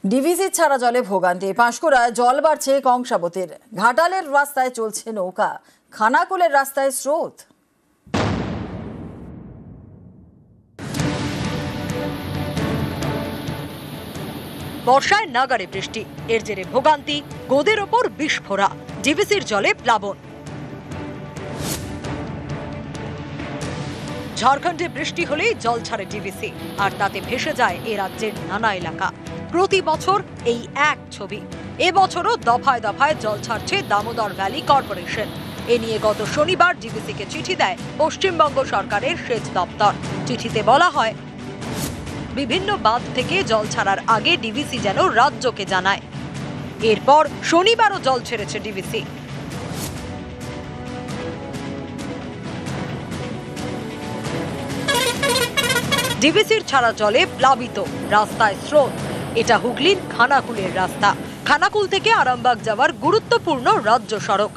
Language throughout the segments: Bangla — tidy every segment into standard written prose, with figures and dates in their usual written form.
ডিভিসি ছাড়া জলে ভোগান্তি। পাঁশকুড়ায় জল বাড়ছে কংসাবতীর। ঘাটালের রাস্তায় চলছে নৌকা, খানাকুলের রাস্তায় স্রোত। বর্ষায় নাগাড়ে বৃষ্টি, এর জেরে ভোগান্তি, গোদের ওপর বিস্ফোরা, ডিভিসির জলে প্লাবন। ঝাড়খণ্ডে বৃষ্টি হলেই জল ছাড়ে ডিভিসি, আর তাতে ভেসে যায় এ রাজ্যের নানা এলাকা। প্রতি বছর এই এক ছবি। এবছরও দফায় দফায় জল ছাড়ছে দামোদর ভ্যালি কর্পোরেশন। এ নিয়ে গত শনিবার ডিভিসিকে চিঠি দেয় পশ্চিমবঙ্গ সরকারের সেচ দপ্তর। চিঠিতে বলা হয়, বিভিন্ন বাঁধ থেকে জল ছাড়ার আগে ডিভিসি যেন রাজ্যকে জানায়। এরপর শনিবারও জল ছেড়েছে ডিভিসি। ডিভিসির ছাড়া জলে প্লাবিত, রাস্তায় স্রোত। এটা হুগলির খানাকুলের রাস্তা। খানাকুল থেকে আরামবাগ যাওয়ার গুরুত্বপূর্ণ রাজ্য সড়ক,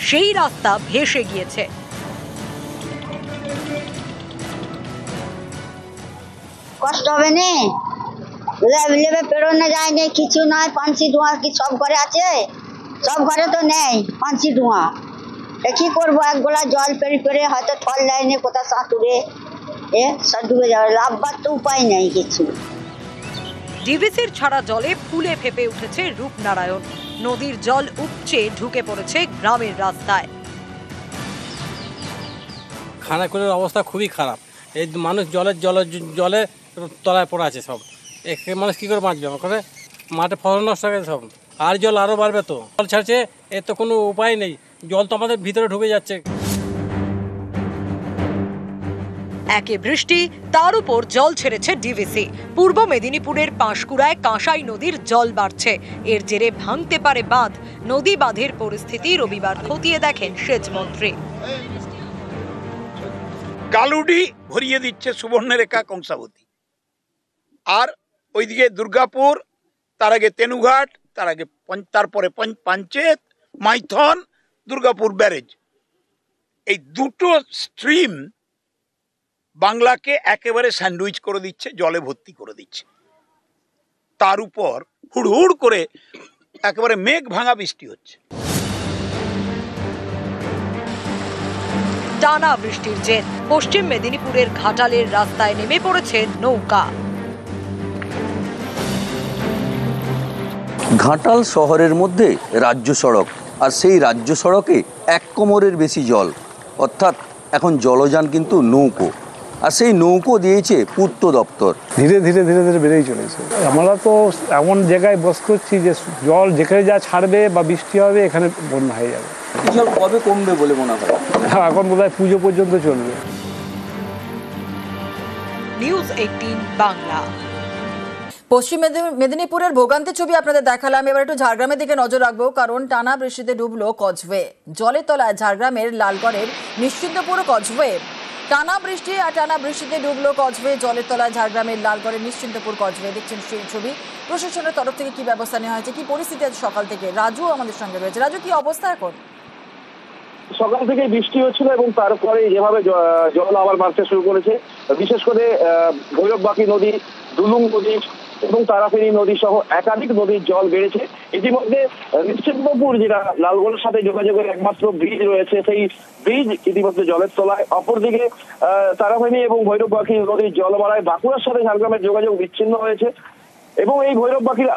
সেই রাস্তা ভেসে গিয়েছে। কষ্ট হবে না, লেবে পেরোনো যায় না, কিছু নয়। পাঁচি ধোঁয়া কি সব ঘরে আছে? সব ঘরে তো নেই পাঁচি ধোঁয়া। কি করবো, এক গোলা জল পেরে পেরে হয়তো ফল লাইনে কোথাও সাঁতুরে সব ডুবে যাবে। লাভবার তো উপায় নেই কিছু। ডিভিসির ছাড়া জলে ফুলে ফেপে উঠেছে রূপনারায়ণ। নদীর জল উপচে ঢুকে পড়েছে গ্রামের রাস্তায়। খানাকুলের অবস্থা খুবই খারাপ। এই মানুষ জলে তলায় পড়ে আছে সব। মানুষ কী করে বাঁচবে? ওখানে মাঠে ফসল নষ্ট হয়ে গেছে সব। আর জল আরও বাড়বে তো। জল ছাড়ছে, এর তো কোনো উপায় নেই। জল তো আমাদের ভিতরে ঢুকে যাচ্ছে। একে বৃষ্টি, তার উপর জল ছেড়েছে ডিভিসি। পূর্ব মেদিনীপুরের পাঁশকুড়ায় কাঁসাই নদীর জল বাড়ছে। এর জেরে ভাঙতে পারে বাঁধ। নদী বাঁধের পরিস্থিতি রবিবার খতিয়ে দেখেন সেচ মন্ত্রী। কালুডি ভরিয়ে দিচ্ছে সুবর্ণরেখা কংসাবতী, আর ওইদিকে দুর্গাপুর, তার আগে তেনুঘাট, তারপরে পাঞ্চেত, মাইথন, দুর্গাপুর ব্যারেজ। এই দুটো স্ট্রিম বাংলাকে একেবারে স্যান্ডউইচ করে দিচ্ছে, জলে ভর্তি করে দিচ্ছে। তার উপর হুড় করে একেবারে মেঘ ভাঙা বৃষ্টি হচ্ছে। টানা বৃষ্টির জের পশ্চিম মেদিনীপুরের ঘাটালের রাস্তায় নেমে পড়েছে নৌকা। ঘাটাল শহরের মধ্যে রাজ্য সড়ক, আর সেই রাজ্য সড়কে 1 কোমরের বেশি জল। অর্থাৎ এখন জলযান কিন্তু নৌকো, আর সেই নৌকো দিয়েছে পূর্ত দপ্তর। ধীরে ধীরে ধীরে ধীরে বেড়েই চলেছে। আমরা তো এমন জায়গায় বস করছি যে জল যেখানে যা ছাড়বে বা বৃষ্টি হবে এখানে বন্যা হয়ে যাবে। জল কবে কমবে বলে মনে হয়? এখন বোধহয় পুজো পর্যন্ত চলবে। নিউজ 18 বাংলা। পশ্চিম মেদিনীপুরের ভোগান্তির ছবি আপনাদের দেখালাম। এবার একটু ঝাড়গ্রামের দিকে নজর রাখবো, কারণ টানা বৃষ্টিতে ডুবলো কজওয়ে। জলের তলায় ঝাড়গ্রামের লালগড়ের নিশ্চিন্তপুর কজওয়ে। টানা বৃষ্টিতে ডুবলো কজওয়ে। জলের তলায় ঝাড়গ্রামের লালগড়ের নিশ্চিন্তপুর কজওয়ে। দেখছেন সেই ছবি। প্রশাসনের তরফ থেকে কি ব্যবস্থা নেওয়া হয়েছে, কি পরিস্থিতি আজ সকাল থেকে? রাজু আমাদের সঙ্গে রয়েছে। রাজু, কি অবস্থা এখন? সকাল থেকে বৃষ্টি হচ্ছিল এবং তারপরে যেভাবে জল আবার বাড়তে শুরু করেছে, বিশেষ করে ভৈরববাকি নদী, দুলুং নদী এবং তারাফেনী নদী সহ একাধিক নদীর জল বেড়েছে। ইতিমধ্যে নিশ্চিন্তপুর, যেটা লালগড়ের সাথে যোগাযোগের একমাত্র ব্রিজ রয়েছে, সেই ব্রিজ ইতিমধ্যে জলের তলায়। অপরদিকে তারাফেনী এবং ভৈরববাকি নদীর জল বাড়ায় বাঁকুড়ার সাথে ঝাড়গ্রামের যোগাযোগ বিচ্ছিন্ন হয়েছে। এবং এই ভৈরববাকির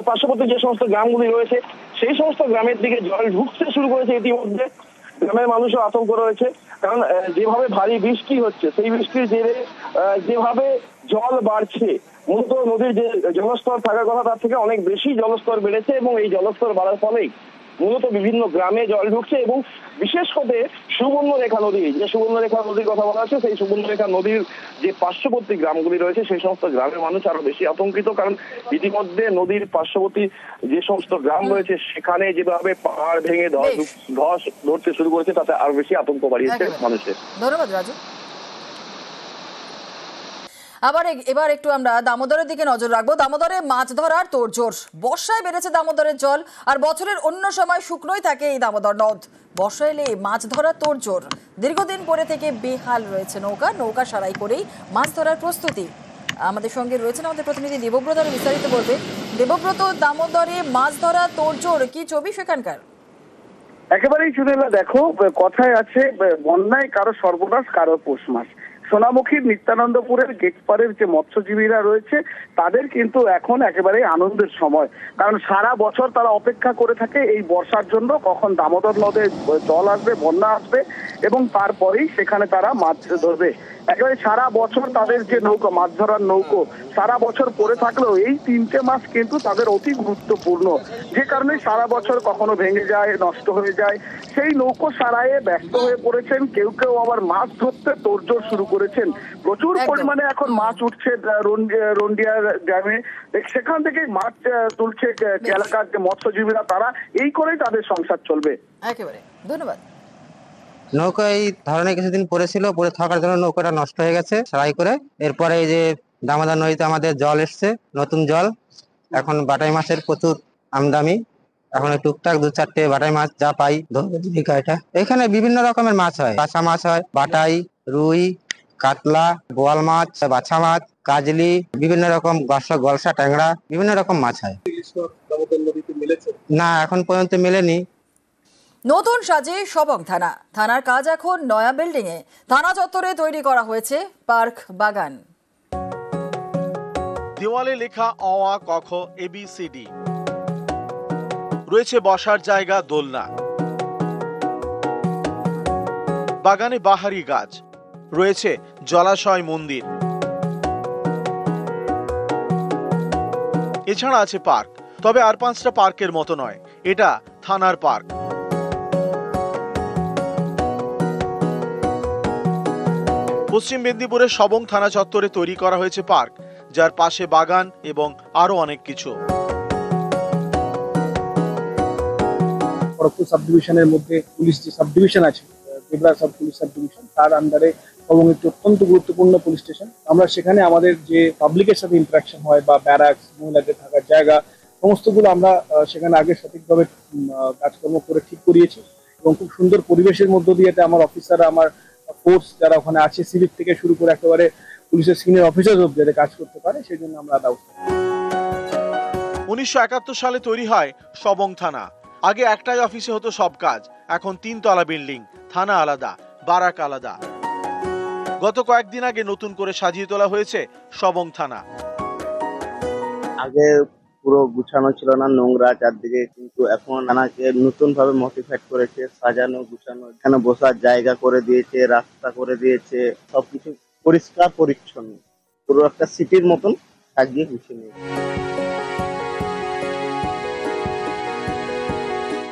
পার্শ্ববর্তী যে সমস্ত গ্রামগুলি রয়েছে, সেই সমস্ত গ্রামের দিকে জল ঢুকতে শুরু করেছে। ইতিমধ্যে গ্রামের মানুষও আতঙ্ক রয়েছে, কারণ যেভাবে ভারী বৃষ্টি হচ্ছে, সেই বৃষ্টির জেরে যেভাবে জল বাড়ছে, মূলত নদীর যে জলস্তর থাকার কথা তার থেকে অনেক বেশি জলস্তর বেড়েছে। এবং এই জলস্তর বাড়ার ফলেই মূলত বিভিন্ন গ্রামে জল ঢুকছে। এবং বিশেষ করে সুবর্ণরেখা নদী, যে সুবর্ণরেখা নদীর কথা বলা হচ্ছে, সেই সুবর্ণরেখা নদীর যে পার্শ্ববর্তী গ্রামগুলি রয়েছে, সেই সমস্ত গ্রামের মানুষ আরো বেশি আতঙ্কিত। কারণ ইতিমধ্যে নদীর পার্শ্ববর্তী যে সমস্ত গ্রাম রয়েছে, সেখানে যেভাবে পাহাড় ভেঙে ধস ধরতে শুরু করেছে, তাতে আরো বেশি আতঙ্ক বাড়িয়েছে মানুষের। ধন্যবাদ রাজু। এবার একটু আমরা দামোদরের দিকে নজর রাখবো। দামোদরে মাছ ধরার তোড়জোড়। বর্ষায় বেড়েছে দামোদরের জল, আর বছরের অন্য সময় শুকনোই থাকে এই দামোদর নদ। বর্ষা এলে মাছ ধরার তোড়জোড়। দীর্ঘদিন পরে থেকে বেহাল রয়েছে নৌকা সারাই করেই মাছ ধরার প্রস্তুতি। আমাদের সঙ্গে রয়েছেন আমাদের প্রতিনিধি দেবব্রত, আরো বিস্তারিত বলবে। দেবব্রত, দামোদরে মাছ ধরা তোড়জোড়, কি ছবি সেখানকার? একেবারেই সুনীলা, দেখো কথায় আছে বন্যায় কারো সর্বনাশ কারো পৌষ মাস। সোনামুখীর নিত্যানন্দপুরের গেটপাড়ের যে মৎস্যজীবীরা রয়েছে তাদের কিন্তু এখন একেবারে আনন্দের সময়, কারণ সারা বছর তারা অপেক্ষা করে থাকে এই বর্ষার জন্য, কখন দামোদর নদে জল আসবে, বন্যা আসবে এবং তারপরেই সেখানে তারা মাছ ধরবে। একেবারে সারা বছর তাদের যে নৌকো, মাছ ধরার নৌকো সারা বছর পড়ে থাকলেও এই 3টে মাস কিন্তু তাদের অতি গুরুত্বপূর্ণ, যে কারণে সারা বছর কখনো ভেঙে যায়, নষ্ট হয়ে যায়। সেই নৌকো সারাইয়ে ব্যস্ত হয়ে পড়েছেন, কেউ কেউ আবার মাছ ধরতে তোড়জোড় শুরু করেছেন। প্রচুর পরিমাণে এখন মাছ উঠছে রন্ডিয়ার ড্যামে, সেখান থেকে মাছ তুলছে এলাকার যে মৎস্যজীবীরা, তারা এই করেই তাদের সংসার চলবে। একেবারে ধন্যবাদ। নৌকা এই ধরনের কিছুদিন পড়েছিল, পড়ে থাকার জন্য নৌকাটা নষ্ট হয়ে গেছে সারাই করে। এরপরে এই যে দামোদর নদীতে আমাদের জল এসছে, নতুন জল, এখন বাটাই মাছের প্রচুর আমদানি। এখন টুকটাক 2-4টে বাটাই মাছ যা পাই জীবিকা এটা। এখানে বিভিন্ন রকমের মাছ হয়, কাঁচা মাছ হয়, বাটাই, রুই, কাতলা, বোয়াল মাছ, বাছা মাছ, কাজলি, বিভিন্ন রকম গলসা, ট্যাংরা, বিভিন্ন রকম মাছ হয়। না, এখন পর্যন্ত মেলেনি। নতুন সাজে সবং থানা, থানার কাজ এখন নয়া বিল্ডিং এ। থানা চত্বরে তৈরি করা হয়েছে পার্ক বাগান। দেওয়ালে লেখা অ আ ক খ ABCD, রয়েছে বসার জায়গা, দোলনা, বাগানে বাহারি গাছ, রয়েছে জলাশয়, মন্দির, এছাড়া আছে পার্ক। তবে আর 5টা পার্কের মতো নয়, এটা থানার পার্ক। পশ্চিম মেদিনীপুরের সবং থানা চত্বরে তৈরি করা হয়েছে পার্ক, যার পাশে বাগান এবং আরো অনেক কিছু। খড়গপুর সাব ডিভিশনের মধ্যে পুলিশ যে সাব ডিভিশন আছে, Debra sub police sub division, তার আন্ডারে সবং একটি অত্যন্ত গুরুত্বপূর্ণ পুলিশ স্টেশন। আমরা সেখানে আমাদের যে পাবলিকের সাথে ইন্টারাকশন হয় বা ব্যারাকস, মহিলাদের থাকার জায়গা, সমস্তগুলো আমরা সেখানে আগে সঠিকভাবে কাজকর্ম করে ঠিক করিয়েছি এবং খুব সুন্দর পরিবেশের মধ্য দিয়ে আমার অফিসাররা, আমার ফোর্স যারা ওখানে আছে, সিভিক থেকে শুরু করে একেবারে পুলিশের সিনিয়র অফিসার অব্দি যাতে কাজ করতে পারে, সেই জন্য আমরা ব্যবস্থা। 1971 সালে তৈরি হয় সবং থানা। আগে একটাই অফিসে হতো সব কাজ, এখন 3 তলা বিল্ডিং, থানা আলাদা, বারাক আলাদা। গত কয়েকদিন আগে নতুন করে সাজিয়ে তোলা হয়েছে সবং থানা। আগে পুরো গুছানো ছিল না, নোংরা চারদিকে, কিন্তু এখন থানাকে নতুন ভাবে মডিফাইড করেছে, সাজানো গুছানো, এখানে বসার জায়গা করে দিয়েছে, রাস্তা করে দিয়েছে, সবকিছু পরিষ্কার পরিচ্ছন্ন, পুরো একটা সিটির মতন সাজিয়ে গুছিয়ে নিয়েছে।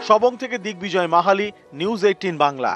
সবং থেকে দিগ্বিজয় মাহালি, নিউজ 18 বাংলা।